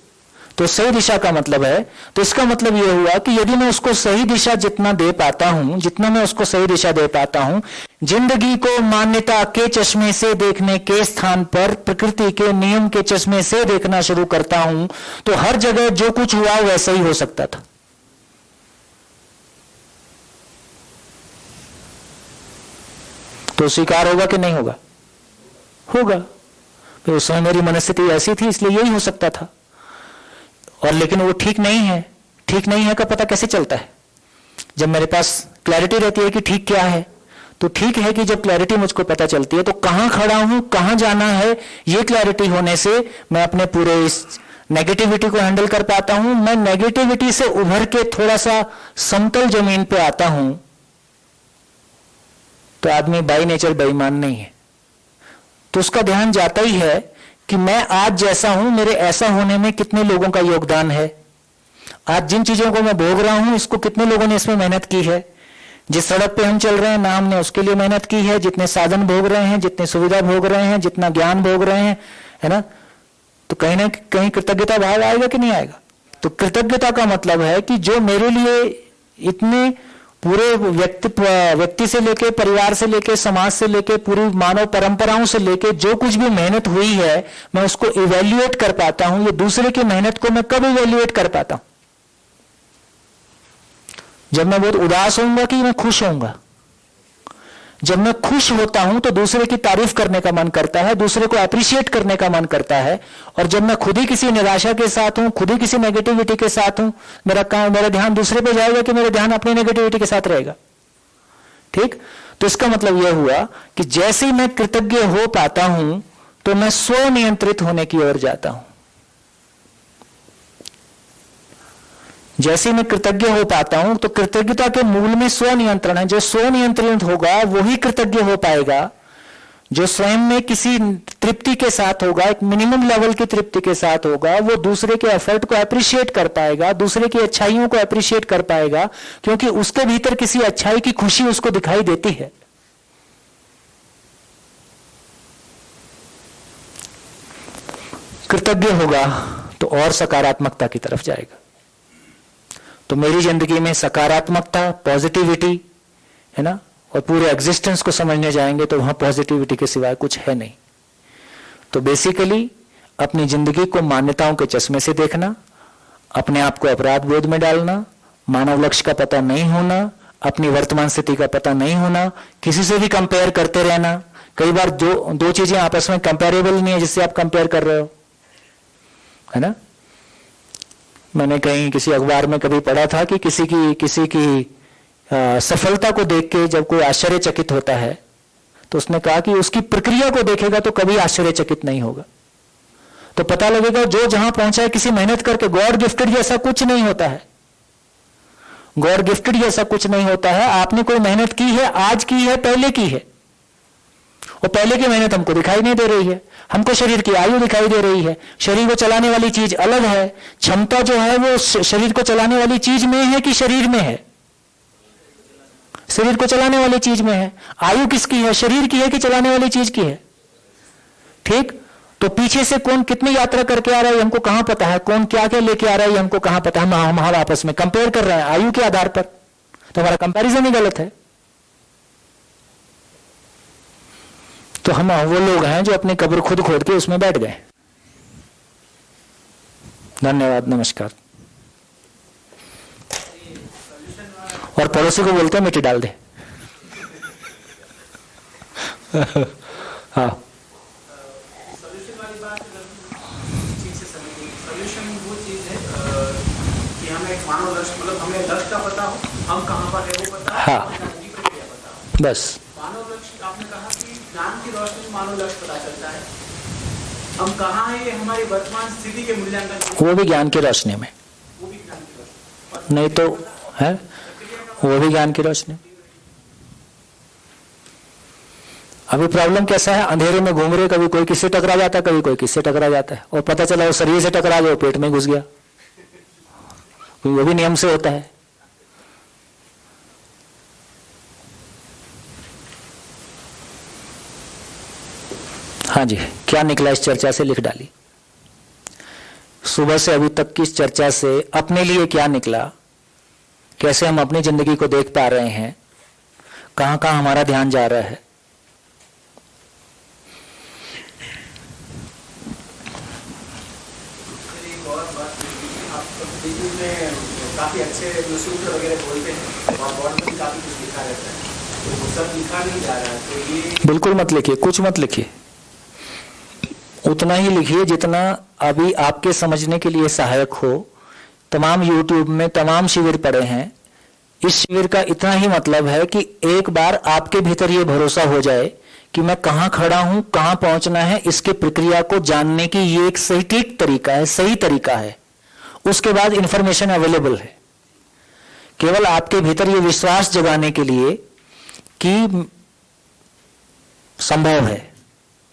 तो सही दिशा का मतलब है, तो इसका मतलब यह हुआ कि यदि मैं उसको सही दिशा जितना दे पाता हूं, जितना मैं उसको सही दिशा दे पाता हूं, जिंदगी को मान्यता के चश्मे से देखने के स्थान पर प्रकृति के नियम के चश्मे से देखना शुरू करता हूं, तो हर जगह जो कुछ हुआ वैसा ही हो सकता था। तो स्वीकार होगा कि नहीं होगा? होगा। तो उस समय मेरी मनस्थिति ऐसी थी इसलिए यही हो सकता था। और लेकिन वो ठीक नहीं है। ठीक नहीं है का पता कैसे चलता है? जब मेरे पास क्लैरिटी रहती है कि ठीक क्या है। तो ठीक है कि जब क्लैरिटी मुझको पता चलती है तो कहां खड़ा हूं, कहां जाना है, ये क्लैरिटी होने से मैं अपने पूरे इस नेगेटिविटी को हैंडल कर पाता हूं। मैं नेगेटिविटी से उभर के थोड़ा सा समतल जमीन पे आता हूं तो आदमी बाई नेचर बेईमान नहीं है। तो उसका ध्यान जाता ही है कि मैं आज जैसा हूं, मेरे ऐसा होने में कितने लोगों का योगदान है। आज जिन चीजों को मैं भोग रहा हूं, इसको कितने लोगों ने इसमें मेहनत की है। जिस सड़क पे हम चल रहे हैं ना, हमने उसके लिए मेहनत की है। जितने साधन भोग रहे हैं, जितनी सुविधा भोग रहे हैं, जितना ज्ञान भोग रहे हैं, है ना। तो कहीं ना कहीं कृतज्ञता भाव आएगा कि नहीं आएगा? तो कृतज्ञता का मतलब है कि जो मेरे लिए इतने पूरे व्यक्ति से लेके, परिवार से लेके, समाज से लेके, पूरी मानव परंपराओं से लेके जो कुछ भी मेहनत हुई है, मैं उसको इवेल्युएट कर पाता हूं। ये दूसरे की मेहनत को मैं कब इवेल्युएट कर पाता हूं? जब मैं बहुत उदास होऊंगा कि मैं खुश होऊंगा? जब मैं खुश होता हूं तो दूसरे की तारीफ करने का मन करता है, दूसरे को अप्रिशिएट करने का मन करता है। और जब मैं खुद ही किसी निराशा के साथ हूं, खुद ही किसी नेगेटिविटी के साथ हूं, मेरा ध्यान दूसरे पे जाएगा कि मेरा ध्यान अपनी नेगेटिविटी के साथ रहेगा। ठीक। तो इसका मतलब यह हुआ कि जैसे ही मैं कृतज्ञ हो पाता हूं तो मैं स्व नियंत्रित होने की ओर जाता हूं। जैसे ही मैं कृतज्ञ हो पाता हूं तो कृतज्ञता के मूल में स्व नियंत्रण है। जो स्व नियंत्रित होगा वही कृतज्ञ हो पाएगा। जो स्वयं में किसी तृप्ति के साथ होगा, एक मिनिमम लेवल की तृप्ति के साथ होगा, वो दूसरे के एफर्ट को अप्रिशिएट कर पाएगा, दूसरे की अच्छाइयों को अप्रिशिएट कर पाएगा, क्योंकि उसके भीतर किसी अच्छाई की खुशी उसको दिखाई देती है। कृतज्ञ होगा तो और सकारात्मकता की तरफ जाएगा। तो मेरी जिंदगी में सकारात्मकता, पॉजिटिविटी है ना, और पूरे एग्जिस्टेंस को समझने जाएंगे तो वहां पॉजिटिविटी के सिवाय कुछ है नहीं। तो बेसिकली अपनी जिंदगी को मान्यताओं के चश्मे से देखना, अपने आप को अपराध बोध में डालना, मानव लक्ष्य का पता नहीं होना, अपनी वर्तमान स्थिति का पता नहीं होना, किसी से भी कंपेयर करते रहना। कई बार दो चीजें आपस में कंपेरेबल नहीं है जिससे आप कंपेयर कर रहे हो, है ना। मैंने कहीं किसी अखबार में कभी पढ़ा था कि किसी की सफलता को देख के जब कोई आश्चर्यचकित होता है तो उसने कहा कि उसकी प्रक्रिया को देखेगा तो कभी आश्चर्यचकित नहीं होगा। तो पता लगेगा जो जहां पहुंचा है किसी मेहनत करके, गॉड गिफ्टेड जैसा कुछ नहीं होता है। गॉड गिफ्टेड जैसा कुछ नहीं होता है। आपने कोई मेहनत की है, आज की है, पहले की है, और पहले की मेहनत हमको दिखाई नहीं दे रही है। हमको शरीर की आयु दिखाई दे रही है। शरीर को चलाने वाली चीज अलग है। क्षमता जो है वो शरीर को चलाने वाली चीज में है कि शरीर में है? शरीर को चलाने वाली चीज में है। आयु किसकी है? शरीर की है कि चलाने वाली चीज की है? ठीक। तो पीछे से कौन कितनी यात्रा करके आ रहा है हमको कहां पता है, कौन क्या क्या लेके आ रहा है हमको कहां पता है। हम आपस में कंपेयर कर रहे हैं आयु के आधार पर, तो हमारा कंपैरिजन ही गलत है। तो हम वो लोग हैं जो अपनी कब्र खुद खोद के उसमें बैठ गए। धन्यवाद, नमस्कार। और पड़ोसी को बोलते हैं मिट्टी डाल दे। हाँ, सॉल्यूशन वाली बात ठीक से समझिए। सॉल्यूशन वो चीज है कि हमें एक मानव लक्ष्य, मतलब हमें लक्ष्य का पता हो, हम कहाँ पर है वो पता हो, हाँ, हमें प्रक्रिया पता हो। बस। मानव लक्ष्य आपने कहा कि ज्ञान की रोशनी में मानव लक्ष्य पता चलता है। हम कहाँ हैं ये हमारी वर्तमान स्थिति के मूल्यांकन, वो भी ज्ञान की रोशनी में, वो भी ज्ञान की रोशनी नहीं तो है वो भी ज्ञान की रोशनी। अभी प्रॉब्लम कैसा है, अंधेरे में घूम रहे, कभी कोई किससे टकरा जाता है, कभी कोई किससे टकरा जाता है, और पता चला वो शरीर से टकरा गया, पेट में घुस गया। वो भी नियम से होता है। हाँ जी, क्या निकला इस चर्चा से, लिख डाली। सुबह से अभी तक की इस चर्चा से अपने लिए क्या निकला, कैसे हम अपनी जिंदगी को देख पा रहे हैं, कहां कहां हमारा ध्यान जा रहा है। एक और बात, आप बिल्कुल में काफी अच्छे सूत्र वगैरह बोलते हैं और बोर्ड में काफी कुछ लिखा रहता है, तो वो सब लिखा नहीं जा रहा है, तो ये बिल्कुल मत लिखिए, कुछ मत लिखिए, उतना ही लिखिए जितना अभी आपके समझने के लिए सहायक हो। तमाम YouTube में तमाम शिविर पड़े हैं। इस शिविर का इतना ही मतलब है कि एक बार आपके भीतर ये भरोसा हो जाए कि मैं कहां खड़ा हूं, कहां पहुंचना है, इसके प्रक्रिया को जानने की ये एक सही ठीक तरीका है, सही तरीका है। उसके बाद इंफॉर्मेशन अवेलेबल है। केवल आपके भीतर ये विश्वास जगाने के लिए कि संभव है,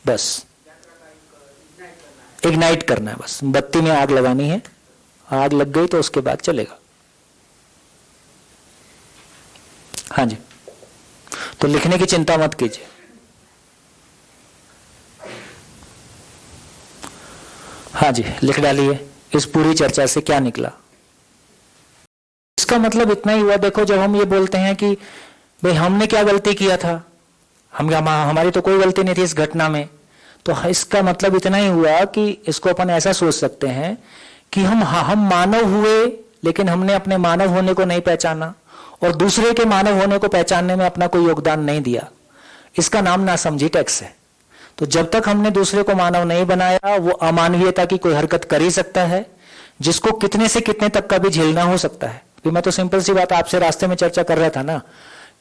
बस इग्नाइट करना है, बस बत्ती में आग लगानी है। आग लग गई तो उसके बाद चलेगा। हाँ जी, तो लिखने की चिंता मत कीजिए। हाँ जी, लिख डालिए इस पूरी चर्चा से क्या निकला। इसका मतलब इतना ही हुआ, देखो जब हम ये बोलते हैं कि भाई हमने क्या गलती किया था, हमारी तो कोई गलती नहीं थी इस घटना में, तो इसका मतलब इतना ही हुआ कि इसको अपन ऐसा सोच सकते हैं कि हम मानव हुए, लेकिन हमने अपने मानव होने को नहीं पहचाना और दूसरे के मानव होने को पहचानने में अपना कोई योगदान नहीं दिया। इसका नाम नासमझी टैक्स है। तो जब तक हमने दूसरे को मानव नहीं बनाया, वो अमानवीयता की कोई हरकत कर ही सकता है, जिसको कितने से कितने तक का भी झेलना हो सकता है। मैं तो सिंपल सी बात आपसे रास्ते में चर्चा कर रहा था ना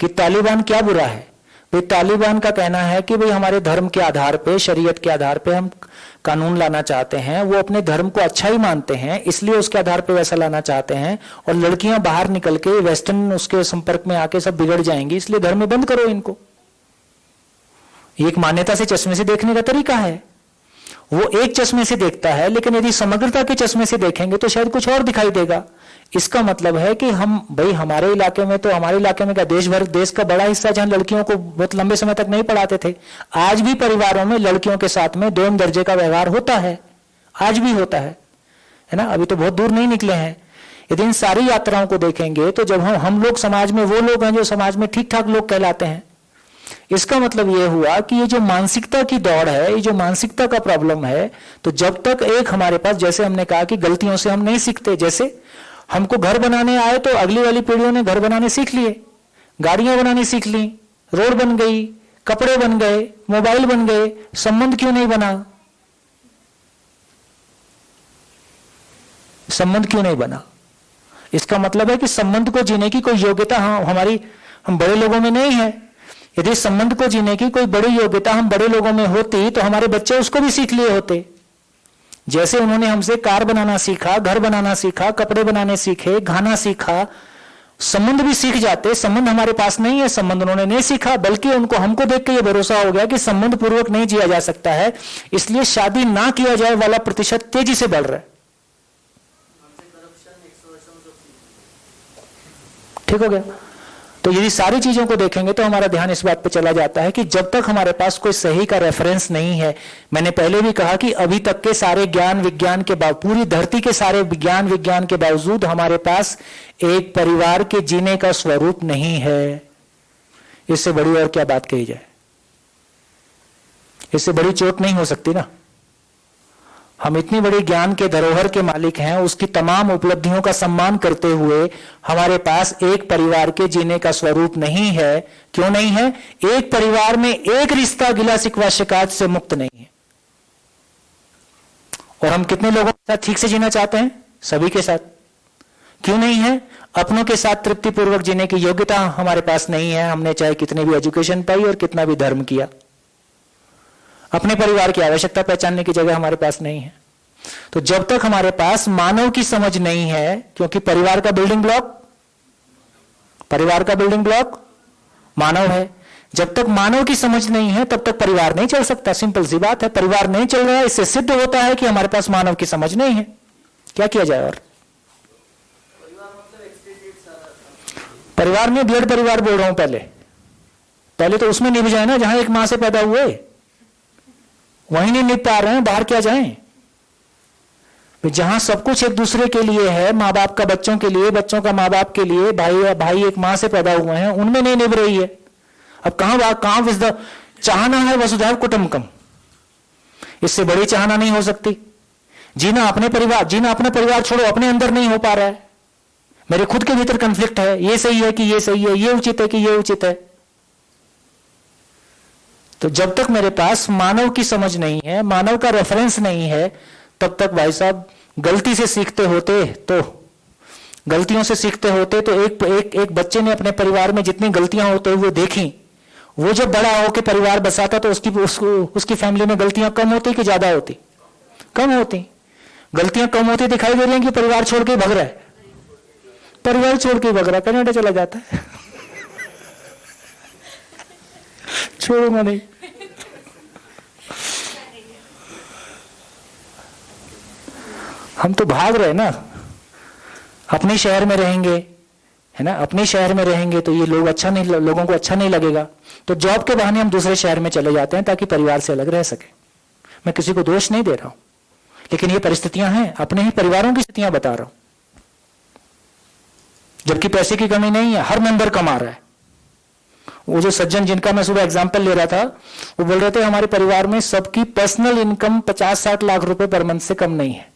कि तालिबान क्या बुरा है। भाई तालिबान का कहना है कि भाई हमारे धर्म के आधार पे, शरीयत के आधार पे हम कानून लाना चाहते हैं। वो अपने धर्म को अच्छा ही मानते हैं, इसलिए उसके आधार पे वैसा लाना चाहते हैं। और लड़कियां बाहर निकल के वेस्टर्न उसके संपर्क में आके सब बिगड़ जाएंगी, इसलिए धर्म में बंद करो इनको। ये एक मान्यता से, चश्मे से देखने का तरीका है। वो एक चश्मे से देखता है, लेकिन यदि समग्रता के चश्मे से देखेंगे तो शायद कुछ और दिखाई देगा। इसका मतलब है कि हम भाई हमारे इलाके में तो, हमारे इलाके में क्या, देश का बड़ा हिस्सा जहां लड़कियों को बहुत लंबे समय तक नहीं पढ़ाते थे, आज भी परिवारों में लड़कियों के साथ में 2 दर्जे का व्यवहार होता है, आज भी होता है ना। अभी तो बहुत दूर नहीं निकले हैं। यदि इन सारी यात्राओं को देखेंगे तो जब हम लोग समाज में वो लोग हैं जो समाज में ठीक ठाक लोग कहलाते हैं। इसका मतलब यह हुआ कि ये जो मानसिकता की दौड़ है, ये जो मानसिकता का प्रॉब्लम है, तो जब तक एक हमारे पास, जैसे हमने कहा कि गलतियों से हम नहीं सीखते, जैसे हमको घर बनाने आए तो अगली वाली पीढ़ियों ने घर बनाने सीख लिए, गाड़ियां बनाने सीख ली, रोड बन गई, कपड़े बन गए, मोबाइल बन गए, संबंध क्यों नहीं बना? संबंध क्यों नहीं बना? इसका मतलब है कि संबंध को जीने की कोई योग्यता हम बड़े लोगों में नहीं है। यदि संबंध को जीने की कोई बड़ी योग्यता हम बड़े लोगों में होती तो हमारे बच्चे उसको भी सीख लिए होते। जैसे उन्होंने हमसे कार बनाना सीखा, घर बनाना सीखा, कपड़े बनाने सीखे, खाना सीखा, संबंध भी सीख जाते। संबंध हमारे पास नहीं है, संबंध उन्होंने नहीं सीखा, बल्कि हमको देख के ये भरोसा हो गया कि संबंध पूर्वक नहीं जिया जा सकता है, इसलिए शादी ना किया जाए वाला प्रतिशत तेजी से बढ़ रहा है। ठीक हो गया? तो यदि सारी चीजों को देखेंगे तो हमारा ध्यान इस बात पे चला जाता है कि जब तक हमारे पास कोई सही का रेफरेंस नहीं है, मैंने पहले भी कहा कि अभी तक के सारे ज्ञान विज्ञान के बावजूद, पूरी धरती के सारे ज्ञान विज्ञान के बावजूद हमारे पास एक परिवार के जीने का स्वरूप नहीं है। इससे बड़ी और क्या बात कही जाए? इससे बड़ी चोट नहीं हो सकती ना। हम इतनी बड़ी ज्ञान के धरोहर के मालिक हैं, उसकी तमाम उपलब्धियों का सम्मान करते हुए हमारे पास एक परिवार के जीने का स्वरूप नहीं है। क्यों नहीं है? एक परिवार में एक रिश्ता गिला शिकवा शिकायत से मुक्त नहीं है। और हम कितने लोगों के साथ ठीक से जीना चाहते हैं? सभी के साथ। क्यों नहीं है? अपनों के साथ तृप्तिपूर्वक जीने की योग्यता हमारे पास नहीं है। हमने चाहे कितनी भी एजुकेशन पाई और कितना भी धर्म किया, अपने परिवार की आवश्यकता पहचानने की जगह हमारे पास नहीं है। तो जब तक हमारे पास मानव की समझ नहीं है, क्योंकि परिवार का बिल्डिंग ब्लॉक मानव है, जब तक मानव की समझ नहीं है तब तक परिवार नहीं चल सकता। सिंपल सी बात है। परिवार नहीं चल रहा है, इससे सिद्ध होता है कि हमारे पास मानव की समझ नहीं है। क्या किया जाए? और परिवार में ब्लड परिवार बोल रहा हूं। पहले तो उसमें निभ जाए ना, जहां एक मां से पैदा हुए, वहीं नहीं निभ पा रहे हैं, बाहर क्या जाएं? जहां सब कुछ एक दूसरे के लिए है, माँ बाप का बच्चों के लिए, बच्चों का माँ बाप के लिए, भाई एक मां से पैदा हुए हैं, उनमें नहीं निभ रही है। अब कहां चाहना है वसुधैव कुटुंबकम, इससे बड़ी चाहना नहीं हो सकती। जीना अपना परिवार छोड़ो, अपने अंदर नहीं हो पा रहा है। मेरे खुद के भीतर कंफ्लिक्ट है, ये सही है कि ये सही है, ये उचित है कि ये उचित है। तो जब तक मेरे पास मानव की समझ नहीं है, मानव का रेफरेंस नहीं है, तब तक भाई साहब गलतियों से सीखते होते तो एक बच्चे ने अपने परिवार में जितनी गलतियां होते हुए देखी, वो जब बड़ा होकर परिवार बसाता तो उसकी फैमिली में गलतियां कम होती कि ज्यादा होती? कम होती। गलतियां कम होती दिखाई दे रही हैं कि परिवार छोड़ के भग रहा है, कनाडा चला जाता है। छोड़ूंगा नहीं। हम तो भाग रहे ना, अपने शहर में रहेंगे, है ना, अपने शहर में रहेंगे तो ये लोगों को अच्छा नहीं लगेगा, तो जॉब के बहाने हम दूसरे शहर में चले जाते हैं ताकि परिवार से अलग रह सके। मैं किसी को दोष नहीं दे रहा हूं, लेकिन ये परिस्थितियां हैं, अपने ही परिवारों की स्थितियां बता रहा हूं। जबकि पैसे की कमी नहीं है, हर मेंबर कमा रहा है। वो जो सज्जन जिनका मैं सुबह एग्जाम्पल ले रहा था, वो बोल रहे थे हमारे परिवार में सबकी पर्सनल इनकम 50-60 लाख रुपए पर मंथ से कम नहीं है।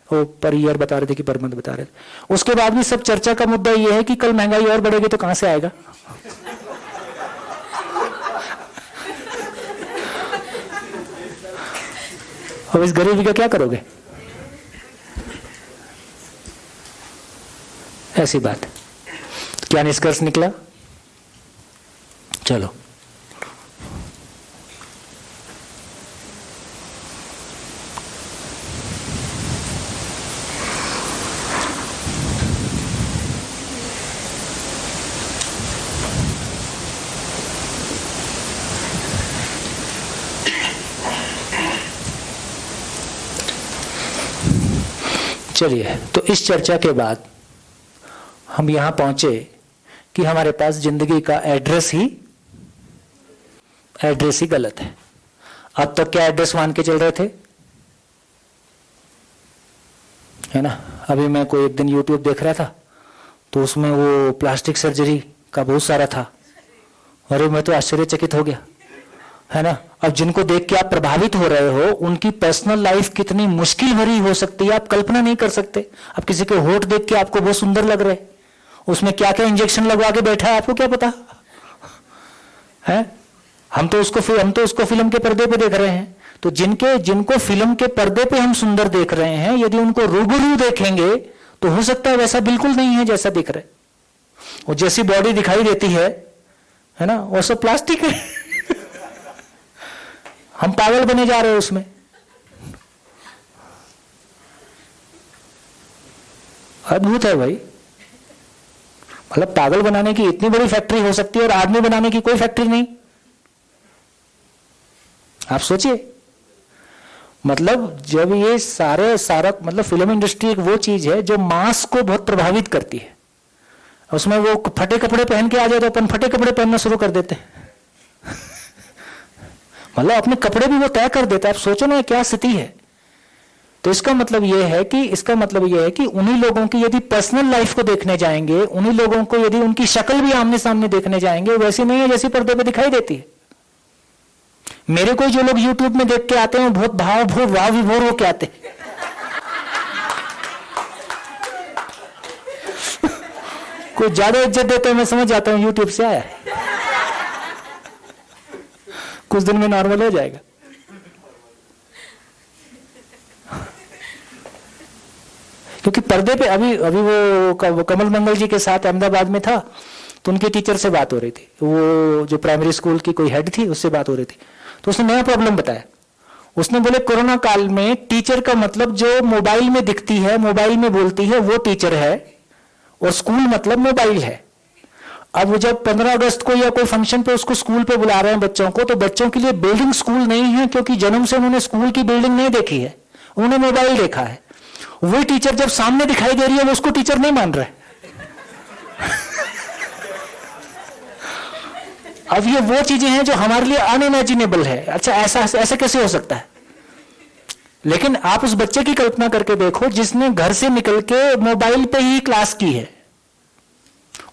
वो पर ईयर बता रहे थे कि पर मंथ बता रहे थे। उसके बाद भी सब चर्चा का मुद्दा ये है कि कल महंगाई और बढ़ेगी तो कहां से आएगा। अब इस गरीबी का क्या करोगे? ऐसी बात। क्या निष्कर्ष निकला? चलो, चलिए, तो इस चर्चा के बाद हम यहां पहुंचे कि हमारे पास जिंदगी का एड्रेस ही गलत है। अब तक क्या एड्रेस मान के चल रहे थे, है ना? अभी मैं कोई एक दिन यूट्यूब देख रहा था तो उसमें वो प्लास्टिक सर्जरी का बहुत सारा था। अरे मैं तो आश्चर्यचकित हो गया, है ना? अब जिनको देख के आप प्रभावित हो रहे हो, उनकी पर्सनल लाइफ कितनी मुश्किल भरी हो सकती है आप कल्पना नहीं कर सकते। अब किसी के होठ देख के आपको बहुत सुंदर लग रहे, उसमें क्या क्या इंजेक्शन लगवा के बैठा है आपको क्या पता है? हम तो उसको फिल्म के पर्दे पे देख रहे हैं। तो जिनको फिल्म के पर्दे पे हम सुंदर देख रहे हैं, यदि उनको रूबरू देखेंगे तो हो सकता है वैसा बिल्कुल नहीं है जैसा दिख रहे। वो जैसी बॉडी दिखाई देती है ना, वो सब प्लास्टिक है। हम पागल बने जा रहे हैं उसमें। अद्भुत है भाई। मतलब पागल बनाने की इतनी बड़ी फैक्ट्री हो सकती है और आदमी बनाने की कोई फैक्ट्री नहीं। आप सोचिए, मतलब जब ये सारा मतलब फिल्म इंडस्ट्री एक वो चीज है जो मास को बहुत प्रभावित करती है। उसमें वो फटे कपड़े पहन के आ जाए तो अपन फटे कपड़े पहनना शुरू कर देते हैं। मतलब अपने कपड़े भी वो तय कर देता है। आप सोचो ना क्या स्थिति है। तो इसका मतलब यह है कि उन्हीं लोगों की यदि पर्सनल लाइफ को देखने जाएंगे, उन्हीं लोगों को यदि उनकी शक्ल भी आमने सामने देखने जाएंगे, वैसी नहीं है जैसी पर्दे पे दिखाई देती है। मेरे को जो लोग यूट्यूब में देख के आते हैं बहुत भाव विभोर होके आते हैं। कोई ज्यादा इज्जत देते हैं, मैं समझ जाता हूं यूट्यूब से आया है। कुछ दिन में नॉर्मल हो जाएगा। क्योंकि पर्दे पे अभी वो कमल मंगल जी के साथ अहमदाबाद में था, तो उनके टीचर से बात हो रही थी। वो जो प्राइमरी स्कूल की कोई हेड थी, उससे बात हो रही थी। तो उसने नया प्रॉब्लम बताया। उसने बोले कोरोना काल में टीचर का मतलब जो मोबाइल में दिखती है, मोबाइल में बोलती है, वो टीचर है, और स्कूल मतलब मोबाइल है। अब वो जब 15 अगस्त को या कोई फंक्शन पे उसको स्कूल पे बुला रहे हैं बच्चों को, तो बच्चों के लिए बिल्डिंग स्कूल नहीं है, क्योंकि जन्म से उन्होंने स्कूल की बिल्डिंग नहीं देखी है, उन्होंने मोबाइल देखा है। वही टीचर जब सामने दिखाई दे रही है, वो उसको टीचर नहीं मान रहे। अब ये वो चीजें हैं जो हमारे लिए अनइमेजिनेबल है। अच्छा, ऐसा कैसे हो सकता है? लेकिन आप उस बच्चे की कल्पना करके देखो जिसने घर से निकल के मोबाइल पे ही क्लास की है।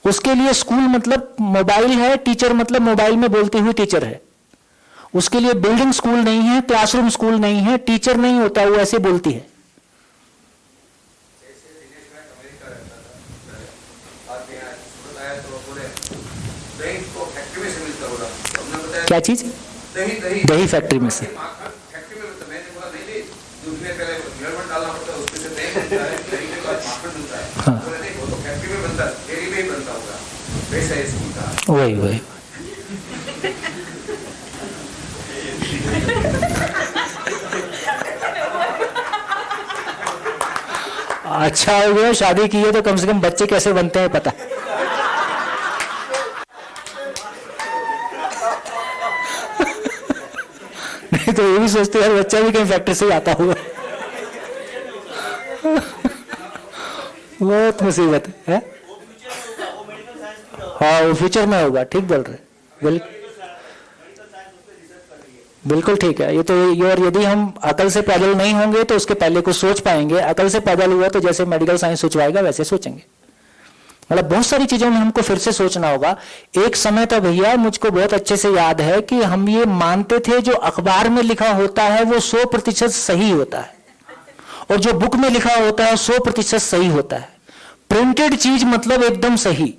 उसके लिए स्कूल मतलब मोबाइल है, टीचर मतलब मोबाइल में बोलती हुई टीचर है। उसके लिए बिल्डिंग स्कूल नहीं है, क्लासरूम स्कूल नहीं है, टीचर नहीं होता, वो ऐसे बोलती है। क्या चीज? दही फैक्ट्री में से। हाँ, वही अच्छा हो गया शादी की है तो कम से कम बच्चे कैसे बनते हैं पता। नहीं तो ये भी सोचते हैं बच्चा भी कहीं फैक्ट्री से आता हुआ। बहुत मुसीबत है। हाँ, वो फ्यूचर में होगा। ठीक बोल रहे, बिल्कुल ठीक है। ये तो और यदि हम अकल से पैदल नहीं होंगे तो उसके पहले कुछ सोच पाएंगे। अकल से पैदल हुआ तो जैसे मेडिकल साइंस सोचवाएगा वैसे सोचेंगे। मतलब बहुत सारी चीजों में हमको फिर से सोचना होगा। एक समय था भैया, मुझको बहुत अच्छे से याद है कि हम ये मानते थे जो अखबार में लिखा होता है वो 100% सही होता है, और जो बुक में लिखा होता है 100% सही होता है। प्रिंटेड चीज मतलब एकदम सही।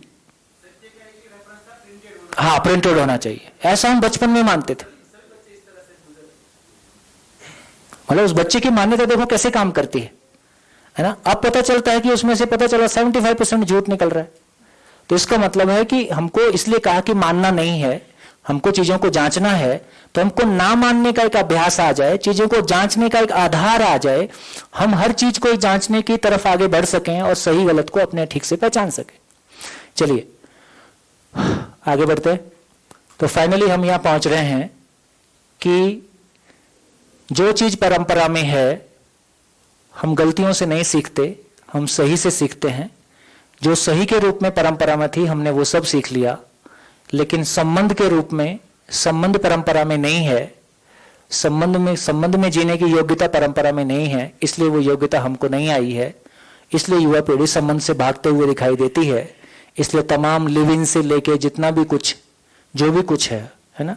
हाँ, प्रिंटेड होना चाहिए, ऐसा हम बचपन में मानते थे। मतलब उस बच्चे की मान्यता देखो कैसे काम करती है ना। अब पता चलता है कि उसमें से पता चला 75% झूठ निकल रहा है। तो इसका मतलब है कि हमको इसलिए कहा कि मानना नहीं है, हमको चीजों को जांचना है। तो हमको ना मानने का एक अभ्यास आ जाए, चीजों को जांचने का एक आधार आ जाए, हम हर चीज को जांचने की तरफ आगे बढ़ सकें और सही गलत को अपने ठीक से पहचान सकें। चलिए आगे बढ़ते हैं। तो फाइनली हम यहां पहुंच रहे हैं कि जो चीज परंपरा में है हम गलतियों से नहीं सीखते, हम सही से सीखते हैं। जो सही के रूप में परंपरा में थी हमने वो सब सीख लिया, लेकिन संबंध के रूप में, संबंध परंपरा में नहीं है, संबंध में जीने की योग्यता परंपरा में नहीं है, इसलिए वो योग्यता हमको नहीं आई है। इसलिए युवा पीढ़ी संबंध से भागते हुए दिखाई देती है। इसलिए तमाम लिव इन से लेके जितना भी कुछ, जो भी कुछ है ना,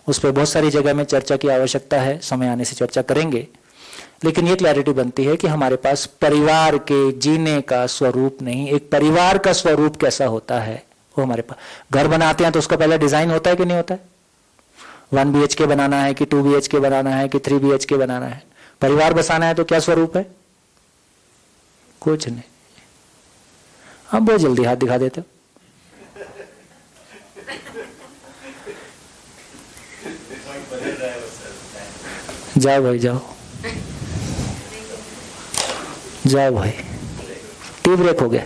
उस पर बहुत सारी जगह में चर्चा की आवश्यकता है, समय आने से चर्चा करेंगे। लेकिन ये क्लैरिटी बनती है कि हमारे पास परिवार के जीने का स्वरूप नहीं, एक परिवार का स्वरूप कैसा होता है वो हमारे पास। घर बनाते हैं तो उसका पहले डिजाइन होता है कि नहीं होता है? 1 BHK बनाना है कि 2 BHK बनाना है कि 3 BHK बनाना है? परिवार बसाना है तो क्या स्वरूप है? कुछ नहीं। हम बहुत जल्दी हाथ दिखा देते हो। जाओ भाई जाओ, जाओ भाई, टी ब्रेक हो गया।